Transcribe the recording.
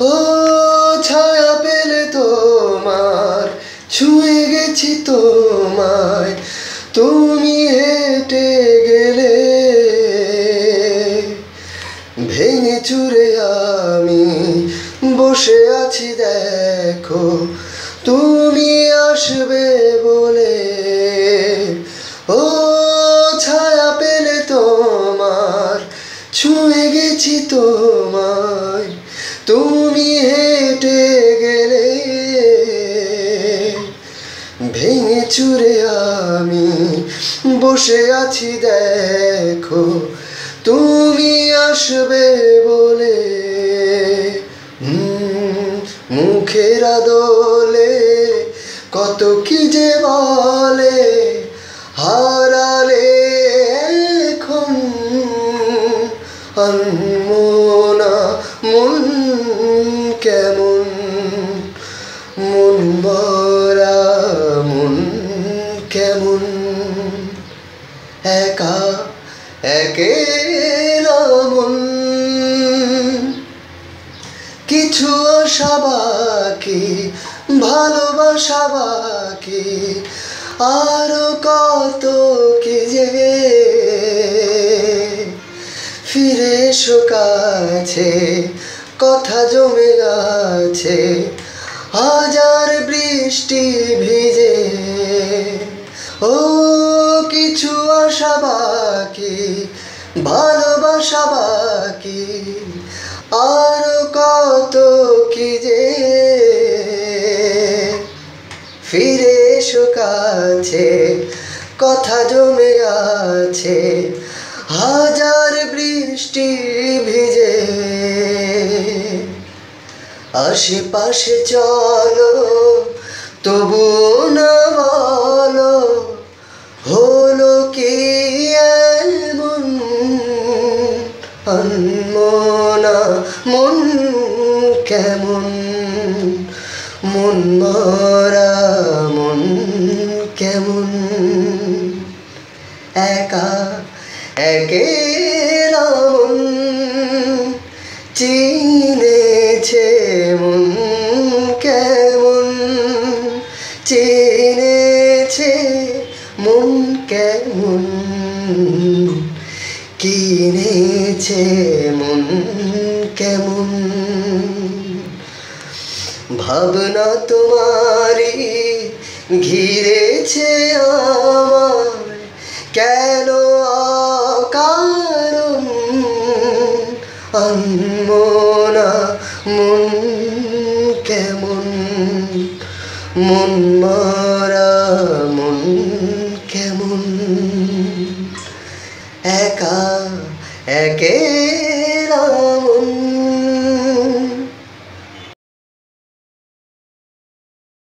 ও ছায়া পেলে তোমার, ছুঁয়ে গেছি তোমায়, তুমি হেঁটে গেলে। ভেঙে চুরে আমি বসে আছি দেখো, তুমি আসবে বলে। ও ছায়া পেলে তোমার, ছুঁয়ে গেছি তোমায়, তুমি হেঁটে গেলে। ভেঙে চুরে আমি বসে আছি দেখো, তুমি আসবে বলে। মুখের আদলে কত কি যে বলে, হারালে এখন আনমনা মন কেমন, মন ভরা মন কেমন। একা একেলা মন, কিছু আশা বাকি, ভালোবাসা বাকি, আরো কত কি যে। ফিরে এসো কাছে, কথা জমে আছে হাজার বৃষ্টি ভিজে। ও কিছু আশা বাকি, ভালোবাসা বাকি, আরো কত কি যে। ফিরে এসো কাছে, কথা জমে আছে হাজার বৃষ্টি ভিজে। আশেপাশে চলো তবু না বলো, হলো কি এমন আনমনা মন কেমন, মন মরা মন কেমন। একা একেলা মন, চিনেছে মন কেমন, চিনেছে মন কেমন, কিনেছে মন কেমন। ভাবনা তোমারই ঘিরেছে আমায়, কেন অকারণ আনমনা মন কেমন, মন মরা মন কেমন। একা একেলা